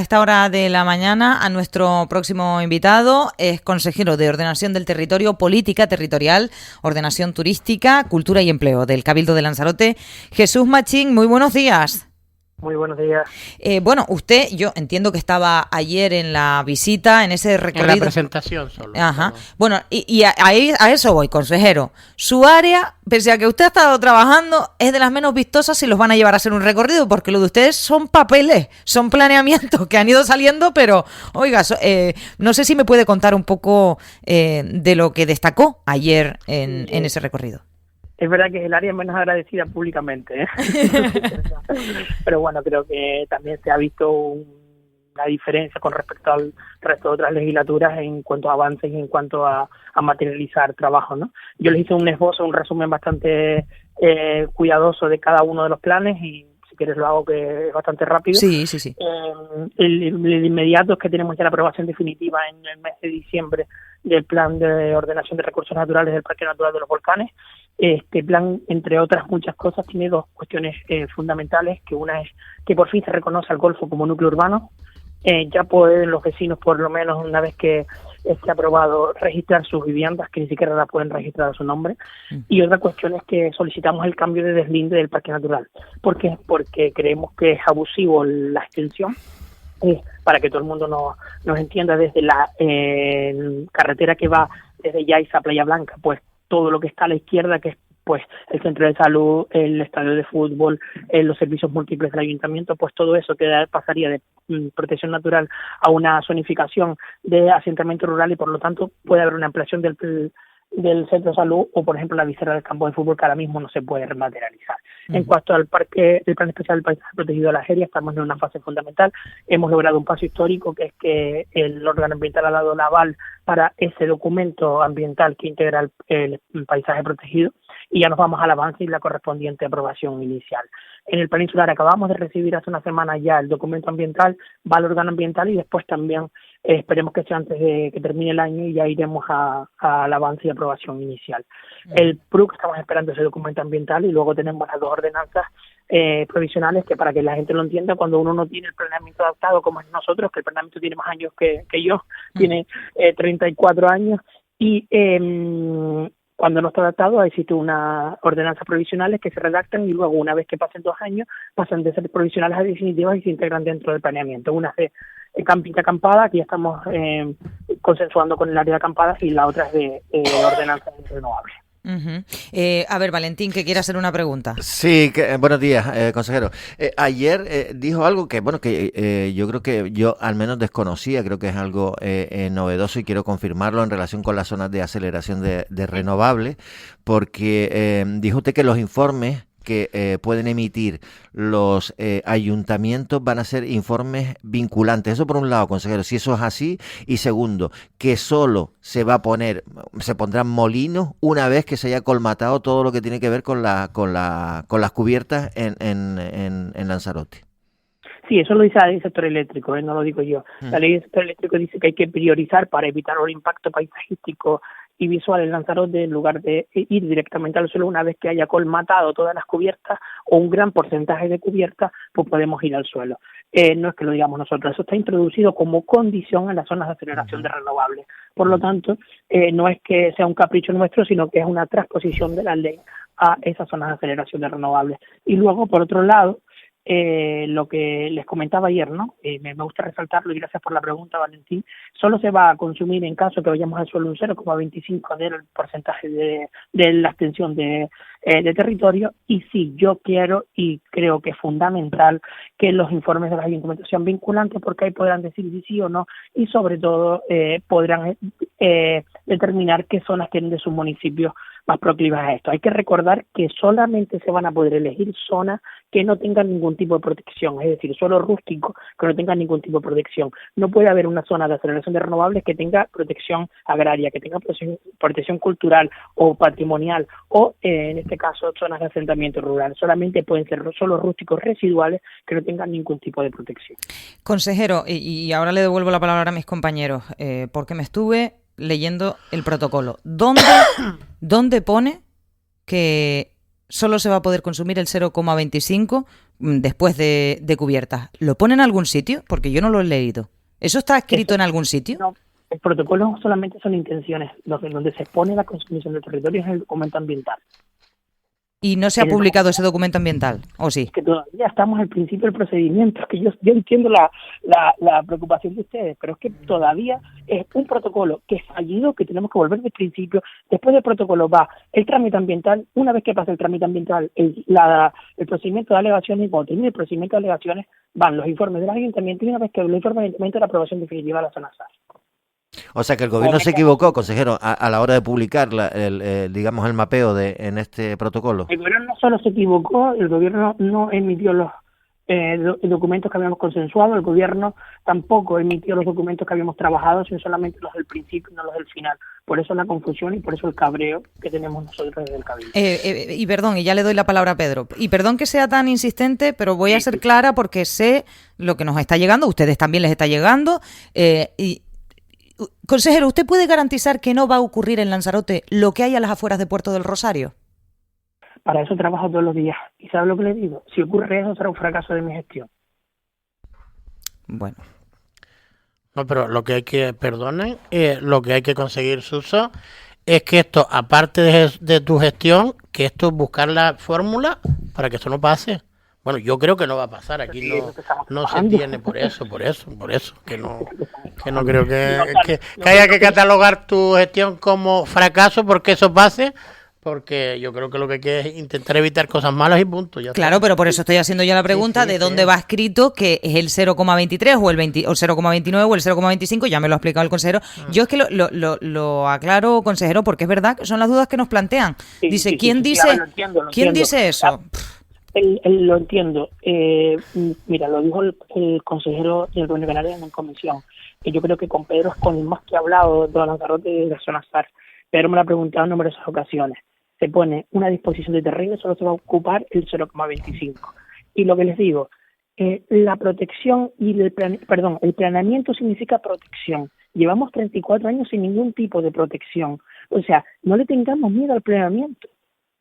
A esta hora de la mañana a nuestro próximo invitado, es consejero de Ordenación del Territorio, Política Territorial, Ordenación Turística, Cultura y Empleo del Cabildo de Lanzarote. Jesús Machín, muy buenos días. Muy buenos días. Bueno, usted, yo entiendo que estaba ayer en la visita, en ese recorrido. En la presentación solo. Ajá. Bueno, a eso voy, consejero. Su área, pese a que usted ha estado trabajando, es de las menos vistosas si los van a llevar a hacer un recorrido, porque lo de ustedes son papeles, son planeamientos que han ido saliendo, pero, oiga, no sé si me puede contar un poco de lo que destacó ayer en ese recorrido. Es verdad que es el área menos agradecida públicamente, ¿eh? Pero bueno, creo que también se ha visto una diferencia con respecto al resto de otras legislaturas en cuanto a avances y en cuanto a materializar trabajo, ¿no? Yo les hice un esbozo, un resumen bastante cuidadoso de cada uno de los planes y si quieres lo hago, que es bastante rápido. Sí. El inmediato es que tenemos ya la aprobación definitiva en el mes de diciembre del plan de ordenación de recursos naturales del Parque Natural de los Volcanes. Este plan, entre otras muchas cosas, tiene dos cuestiones fundamentales, que una es que por fin se reconoce al Golfo como núcleo urbano. Ya pueden los vecinos, por lo menos una vez que esté aprobado, registrar sus viviendas, que ni siquiera la pueden registrar a su nombre. Y otra cuestión es que solicitamos el cambio de deslinde del Parque Natural. ¿Por qué? Porque creemos que es abusivo la extensión. Para que todo el mundo nos entienda, desde la carretera que va desde Yaiza a Playa Blanca, pues todo lo que está a la izquierda, que es pues el centro de salud, el estadio de fútbol, los servicios múltiples del ayuntamiento, pues todo eso pasaría de protección natural a una zonificación de asentamiento rural y por lo tanto puede haber una ampliación del centro de salud o, por ejemplo, la visera del campo de fútbol, que ahora mismo no se puede rematerializar. En cuanto al parque, el Plan Especial del Paisaje Protegido de la Jeria, estamos en una fase fundamental. Hemos logrado un paso histórico, que es que el órgano ambiental ha dado el aval para ese documento ambiental que integra el paisaje protegido, y ya nos vamos al avance y la correspondiente aprobación inicial. En el Plan Insular acabamos de recibir hace una semana ya el documento ambiental, va al órgano ambiental y después también esperemos que sea antes de que termine el año y ya iremos al avance y aprobación inicial. El PRUC, estamos esperando ese documento ambiental y luego tenemos las dos ordenanzas provisionales, que para que la gente lo entienda, cuando uno no tiene el planeamiento adaptado como es nosotros, que el planeamiento tiene más años que yo, tiene 34 años, y cuando no está adaptado existe una ordenanza provisionales que se redactan y luego, una vez que pasen 2 años, pasan de ser provisionales a definitivas y se integran dentro del planeamiento. Una es de camping de acampada, que ya estamos consensuando con el área de acampadas, y la otra es de ordenanza renovable. A ver, Valentín, que quiere hacer una pregunta. Sí, buenos días, consejero. Ayer dijo algo que, bueno, que yo creo que yo al menos desconocía, creo que es algo novedoso y quiero confirmarlo en relación con las zonas de aceleración de renovables, porque dijo usted que los informes que pueden emitir los ayuntamientos van a ser informes vinculantes. Eso por un lado, consejero, si eso es así. Y segundo, que solo se pondrán molinos una vez que se haya colmatado todo lo que tiene que ver con las cubiertas en Lanzarote. Sí, eso lo dice la ley del sector eléctrico, no lo digo yo. La ley del sector eléctrico dice que hay que priorizar para evitar el impacto paisajístico y visual en Lanzarote, en lugar de ir directamente al suelo. Una vez que haya colmatado todas las cubiertas o un gran porcentaje de cubiertas, pues podemos ir al suelo. No es que lo digamos nosotros, eso está introducido como condición en las zonas de aceleración de renovables. Por lo tanto, no es que sea un capricho nuestro, sino que es una transposición de la ley a esas zonas de aceleración de renovables. Y luego, por otro lado, lo que les comentaba ayer, ¿no? Me gusta resaltarlo y gracias por la pregunta, Valentín. Solo se va a consumir en caso que vayamos al suelo un 0,25 del porcentaje de la extensión de territorio. Y sí, yo quiero y creo que es fundamental que los informes de los ayuntamientos sean vinculantes, porque ahí podrán decir si sí o no, y sobre todo podrán determinar qué zonas tienen de sus municipios más proclives a esto. Hay que recordar que solamente se van a poder elegir zonas que no tengan ningún tipo de protección, es decir, suelo rústico que no tenga ningún tipo de protección. No puede haber una zona de aceleración de renovables que tenga protección agraria, que tenga protección cultural o patrimonial, o en este caso zonas de asentamiento rural. Solamente pueden ser suelos rústicos residuales que no tengan ningún tipo de protección. Consejero, y ahora le devuelvo la palabra a mis compañeros, porque me estuve leyendo el protocolo. ¿Dónde pone que solo se va a poder consumir el 0,25 después de cubiertas. ¿Lo pone en algún sitio? Porque yo no lo he leído. ¿Eso está escrito en algún sitio? No, el protocolo solamente son intenciones. Donde se expone la consumición de territorio es el documento ambiental. ¿Y no se ha publicado ese documento ambiental? ¿O sí? Que todavía estamos al principio del procedimiento, que yo entiendo la preocupación de ustedes, pero es que todavía es un protocolo que es fallido, que tenemos que volver del principio. Después del protocolo va el trámite ambiental. Una vez que pasa el trámite ambiental, el procedimiento de alegaciones, y cuando termine el procedimiento de alegaciones, van los informes del ayuntamiento, y una vez que los informes del ayuntamiento, la aprobación definitiva de la zona SAR. O sea que el gobierno se equivocó, consejero, a la hora de publicar digamos el mapeo en este protocolo. El gobierno no solo se equivocó, el gobierno no emitió los documentos que habíamos consensuado, el gobierno tampoco emitió los documentos que habíamos trabajado, sino solamente los del principio y no los del final. Por eso la confusión y por eso el cabreo que tenemos nosotros desde el Cabildo. Y perdón, y ya le doy la palabra a Pedro. Y perdón que sea tan insistente, pero voy a ser clara porque sé lo que nos está llegando, a ustedes también les está llegando, consejero, ¿usted puede garantizar que no va a ocurrir en Lanzarote lo que hay a las afueras de Puerto del Rosario? Para eso trabajo todos los días. ¿Y sabe lo que le digo? Si ocurre eso, será un fracaso de mi gestión. Bueno. No, pero lo que hay que, perdonen, lo que hay que conseguir, Suso, es que esto, aparte de tu gestión, que esto es buscar la fórmula para que esto no pase. Bueno, yo creo que no va a pasar, aquí no se tiene por eso, que no creo que haya que catalogar tu gestión como fracaso porque eso pase, porque yo creo que lo que hay que es intentar evitar cosas malas y punto. Ya claro, está. Pero por eso estoy haciendo yo la pregunta de dónde va escrito que es el 0,23 o el 0,29 o el 0,25, ya me lo ha explicado el consejero. Yo es que lo aclaro, consejero, porque es verdad que son las dudas que nos plantean. Dice, ¿quién dice eso? Lo entiendo. Mira, lo dijo el consejero del Gobierno Canario en comisión. Que yo creo que con Pedro es con el más que ha hablado de Lanzarote y de la zona SAR. Pedro me lo ha preguntado en numerosas ocasiones. Se pone una disposición de terreno, solo se va a ocupar el 0,25. Y lo que les digo, la protección y el planeamiento significa protección. Llevamos 34 años sin ningún tipo de protección. O sea, no le tengamos miedo al planeamiento.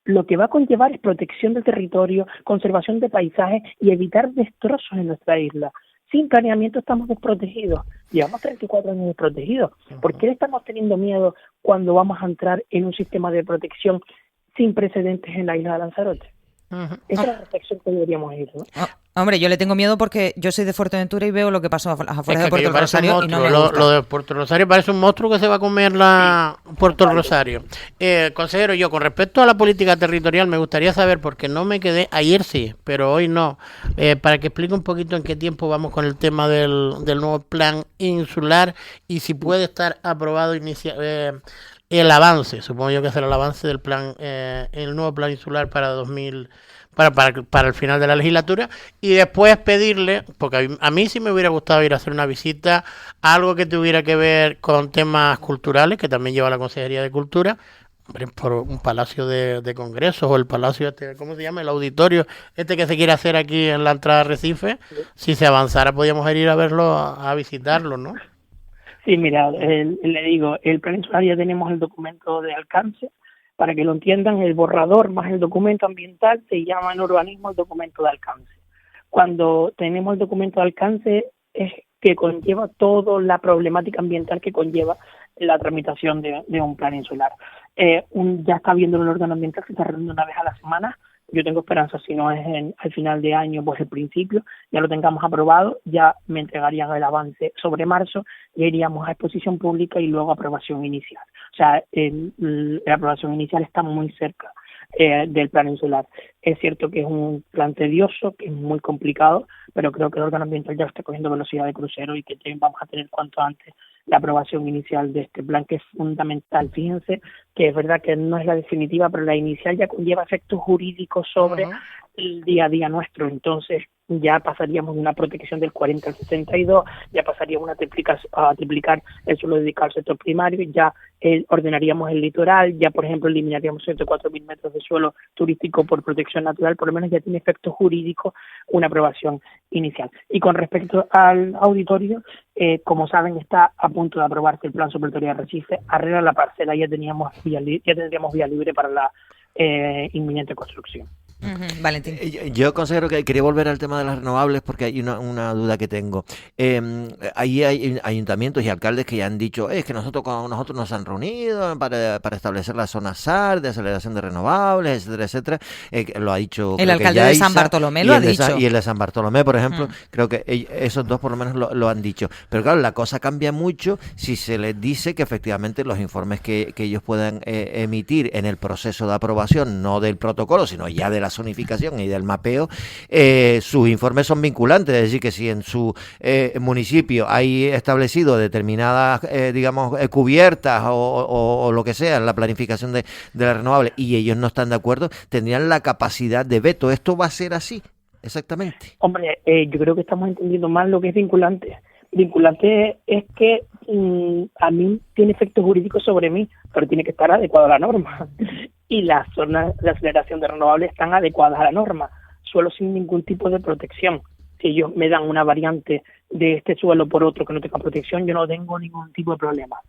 Lo que va a conllevar es protección del territorio, conservación de paisajes y evitar destrozos en nuestra isla. Sin planeamiento estamos desprotegidos. Llevamos 34 años desprotegidos. ¿Por qué le estamos teniendo miedo cuando vamos a entrar en un sistema de protección sin precedentes en la isla de Lanzarote? Esa es la reflexión que deberíamos ir, ¿no? Hombre, yo le tengo miedo porque yo soy de Fuerteventura y veo lo que pasó afuera de Puerto Rosario y no me gusta. Lo de Puerto Rosario parece un monstruo que se va a comer Puerto Rosario. Consejero, yo con respecto a la política territorial me gustaría saber, porque no me quedé, ayer sí, pero hoy no, para que explique un poquito en qué tiempo vamos con el tema del nuevo plan insular y si puede estar aprobado el avance, supongo yo que será el avance del plan, el nuevo plan insular para para el final de la legislatura, y después pedirle, porque a mí sí me hubiera gustado ir a hacer una visita a algo que tuviera que ver con temas culturales, que también lleva la Consejería de Cultura, por un palacio de congresos o el palacio, ¿cómo se llama? El auditorio, que se quiere hacer aquí en la entrada de Recife, si se avanzara podíamos ir a verlo, a visitarlo, ¿no? Sí, mira, le digo, el plan insular ya tenemos el documento de alcance. Para que lo entiendan, el borrador más el documento ambiental se llama en urbanismo el documento de alcance. Cuando tenemos el documento de alcance es que conlleva toda la problemática ambiental que conlleva la tramitación de un plan insular. Ya está viendo el órgano ambiental, se está reuniendo una vez a la semana. Yo tengo esperanza, si no es al final de año, pues el principio, ya lo tengamos aprobado, ya me entregarían el avance sobre marzo, y iríamos a exposición pública y luego a aprobación inicial. O sea, la aprobación inicial está muy cerca del plan insular. Es cierto que es un plan tedioso, que es muy complicado, pero creo que el órgano ambiental ya está cogiendo velocidad de crucero y que vamos a tener cuanto antes la aprobación inicial de este plan, que es fundamental. Fíjense que es verdad que no es la definitiva, pero la inicial ya conlleva efectos jurídicos sobre el día a día nuestro. Entonces ya pasaríamos de una protección del 40 al 62, ya pasaríamos a triplicar el suelo dedicado al sector primario, ya ordenaríamos el litoral, ya por ejemplo eliminaríamos 104.000 metros de suelo turístico por protección natural. Por lo menos ya tiene efectos jurídicos una aprobación inicial. Y con respecto al auditorio, como saben, está a punto de aprobarse el plan supletorio de Arrecife. Arregla la parcela, ya tendríamos vía libre para inminente construcción. Valentín. Yo considero que quería volver al tema de las renovables porque hay una duda que tengo. Ahí hay ayuntamientos y alcaldes que ya han dicho, es que nosotros nos han reunido para establecer la zona SAR de aceleración de renovables, etcétera, etcétera. Lo ha dicho El alcalde de San Bartolomé lo ha dicho. Y el de San Bartolomé, por ejemplo, creo que esos dos por lo menos lo han dicho. Pero claro, la cosa cambia mucho si se les dice que efectivamente los informes que ellos puedan emitir en el proceso de aprobación, no del protocolo, sino ya de la zonificación y del mapeo, sus informes son vinculantes, es decir, que si en su municipio hay establecido determinadas, cubiertas o lo que sea en la planificación de las renovables y ellos no están de acuerdo, tendrían la capacidad de veto. ¿Esto va a ser así? Exactamente. Hombre, yo creo que estamos entendiendo mal lo que es vinculante. Vinculante es que a mí tiene efectos jurídicos sobre mí, pero tiene que estar adecuado a la norma. Y las zonas de aceleración de renovables están adecuadas a la norma, suelo sin ningún tipo de protección. Si ellos me dan una variante de este suelo por otro que no tenga protección, yo no tengo ningún tipo de problema.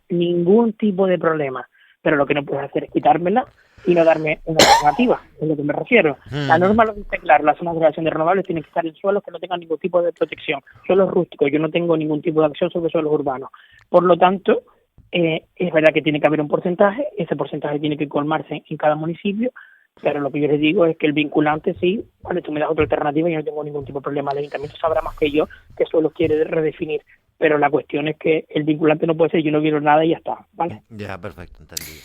Pero lo que no puedes hacer es quitármela y no darme una alternativa, es a lo que me refiero. La norma lo dice claro, la zona de aceleración de renovables tiene que estar en suelos que no tengan ningún tipo de protección. Suelos rústicos, yo no tengo ningún tipo de acción sobre suelos urbanos. Por lo tanto, es verdad que tiene que haber un porcentaje, ese porcentaje tiene que colmarse en cada municipio, pero lo que yo les digo es que el vinculante sí, vale, tú me das otra alternativa y yo no tengo ningún tipo de problema. El ayuntamiento sabrá más que yo que suelo quiere redefinir, pero la cuestión es que el vinculante no puede ser yo no quiero nada y ya está, ¿vale? Ya, perfecto, entendido.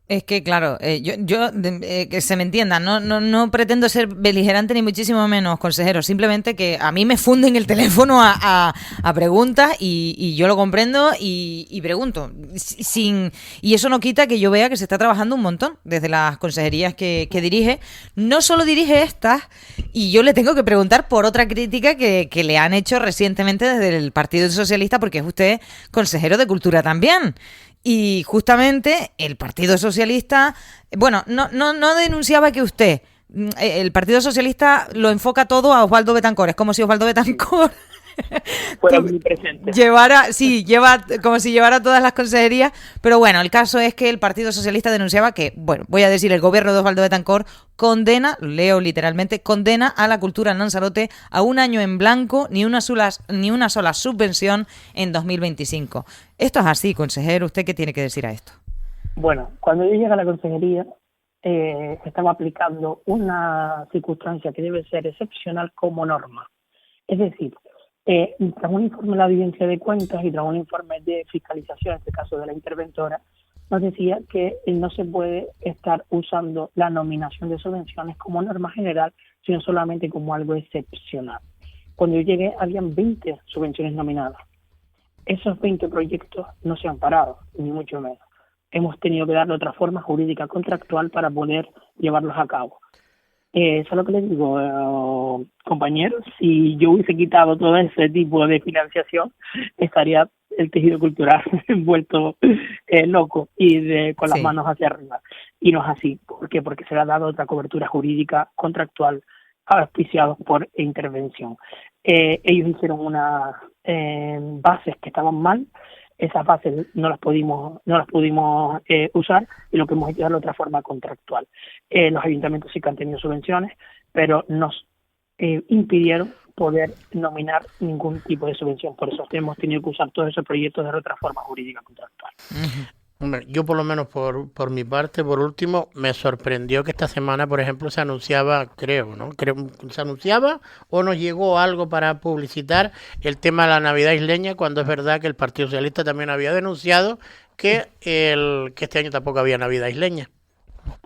Es que, claro, que se me entienda, no pretendo ser beligerante ni muchísimo menos, consejero, simplemente que a mí me funden el teléfono a preguntas y yo lo comprendo y pregunto. Y eso no quita que yo vea que se está trabajando un montón desde las consejerías que dirige. No solo dirige estas, y yo le tengo que preguntar por otra crítica que le han hecho recientemente desde el Partido Socialista, porque es usted consejero de Cultura también. Y justamente el Partido Socialista, bueno, no denunciaba que usted, el Partido Socialista lo enfoca todo a Osvaldo Betancor, es como si Osvaldo Betancor fuera muy presente. lleva como si llevara todas las consejerías, pero bueno, el caso es que el Partido Socialista denunciaba que, bueno, voy a decir, el gobierno de Osvaldo Betancor condena, leo literalmente, condena a la cultura en Lanzarote a un año en blanco, ni una sola subvención en 2025. Esto es así, consejero, ¿usted qué tiene que decir a esto? Bueno, cuando yo llegué a la consejería, se estaba aplicando una circunstancia que debe ser excepcional como norma. Es decir, tras un informe de la audiencia de cuentas y tras un informe de fiscalización, en este caso de la interventora, nos decía que no se puede estar usando la nominación de subvenciones como norma general, sino solamente como algo excepcional. Cuando yo llegué, habían 20 subvenciones nominadas. Esos 20 proyectos no se han parado, ni mucho menos. Hemos tenido que darle otra forma jurídica contractual para poder llevarlos a cabo. Eso es lo que les digo, compañeros, si yo hubiese quitado todo ese tipo de financiación, estaría el tejido cultural envuelto loco y con las manos hacia arriba. Y no es así. ¿Por qué? Porque se le ha dado otra cobertura jurídica contractual auspiciados por intervención. Ellos hicieron unas bases que estaban mal. Esas bases no las pudimos usar y lo que hemos hecho es de otra forma contractual. Los ayuntamientos sí que han tenido subvenciones, pero nos impidieron poder nominar ningún tipo de subvención. Por eso hemos tenido que usar todos esos proyectos de otra forma jurídica contractual. Hombre, yo por lo menos por mi parte, por último, me sorprendió que esta semana, por ejemplo, se anunciaba, se anunciaba o nos llegó algo para publicitar el tema de la Navidad isleña, cuando es verdad que el Partido Socialista también había denunciado que este año tampoco había Navidad isleña.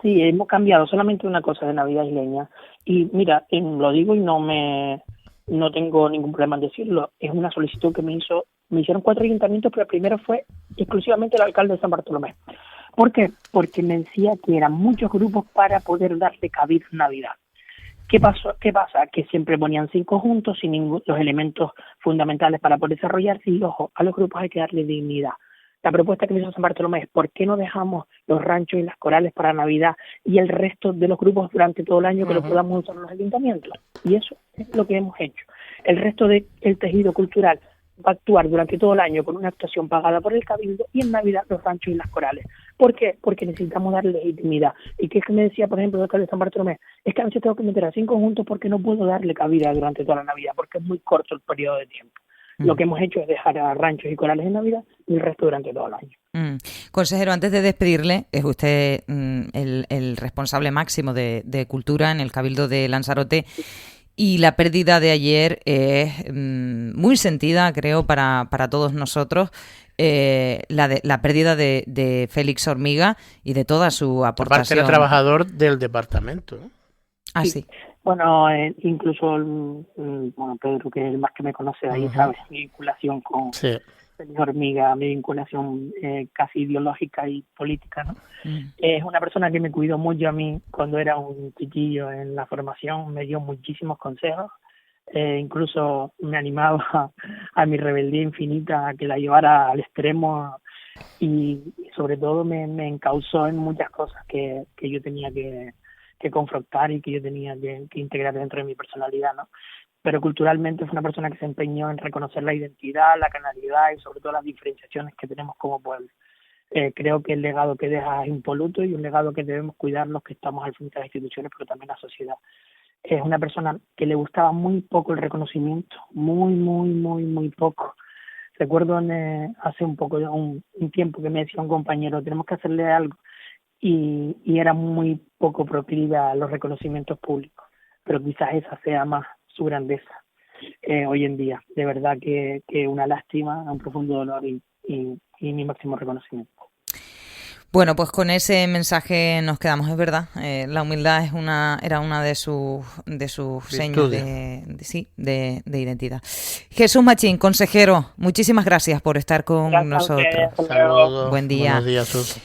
Sí, hemos cambiado solamente una cosa de Navidad isleña. Y mira, lo digo y no tengo ningún problema en decirlo, es una solicitud que me hicieron 4 ayuntamientos, pero el primero fue exclusivamente el alcalde de San Bartolomé. ¿Por qué? Porque me decía que eran muchos grupos para poder darle cabida en Navidad. ¿Qué pasa? Que siempre ponían 5 juntos sin los elementos fundamentales para poder desarrollarse y, ojo, a los grupos hay que darle dignidad. La propuesta que me hizo San Bartolomé es ¿por qué no dejamos los ranchos y las corales para Navidad y el resto de los grupos durante todo el año que lo podamos usar en los ayuntamientos? Y eso es lo que hemos hecho. El resto del tejido cultural va a actuar durante todo el año con una actuación pagada por el Cabildo y en Navidad los ranchos y las corales. ¿Por qué? Porque necesitamos darle legitimidad. ¿Y qué es que me decía, por ejemplo, el alcalde de San Bartolomé? Es que a veces tengo que meter a 5 juntos porque no puedo darle cabida durante toda la Navidad, porque es muy corto el periodo de tiempo. Lo que hemos hecho es dejar a ranchos y corales en Navidad y el resto durante todo el año. Consejero, antes de despedirle, es usted el responsable máximo de Cultura en el Cabildo de Lanzarote y la pérdida de ayer es muy sentida, creo, para todos nosotros. La pérdida de Félix Hormiga y de toda su aportación. Aparte era trabajador del departamento, ¿no? Ah, sí. Bueno, incluso bueno, Pedro, que es el más que me conoce ahí, ¿sabes? Mi vinculación con Félix Hormiga, mi vinculación casi ideológica y política, ¿no? Es una persona que me cuidó mucho a mí cuando era un chiquillo en la formación, me dio muchísimos consejos, incluso me animaba a mi rebeldía infinita, a que la llevara al extremo y sobre todo me encauzó en muchas cosas que yo tenía que confrontar y que yo tenía que integrar dentro de mi personalidad, ¿no? Pero culturalmente fue una persona que se empeñó en reconocer la identidad, la canalidad y sobre todo las diferenciaciones que tenemos como pueblo. Creo que el legado que deja es impoluto y un legado que debemos cuidar los que estamos al frente de las instituciones, pero también la sociedad. Es una persona que le gustaba muy poco el reconocimiento, muy poco. Recuerdo hace un tiempo que me decía un compañero, tenemos que hacerle algo, y era muy poco proclive a los reconocimientos públicos, pero quizás esa sea más su grandeza hoy en día. De verdad que una lástima, un profundo dolor y mi máximo reconocimiento. Bueno, pues con ese mensaje nos quedamos, es verdad. La humildad era una de sus señas de identidad. Jesús Machín, consejero, muchísimas gracias por estar con nosotros. Saludos. Buen día. Buenos días, Sus.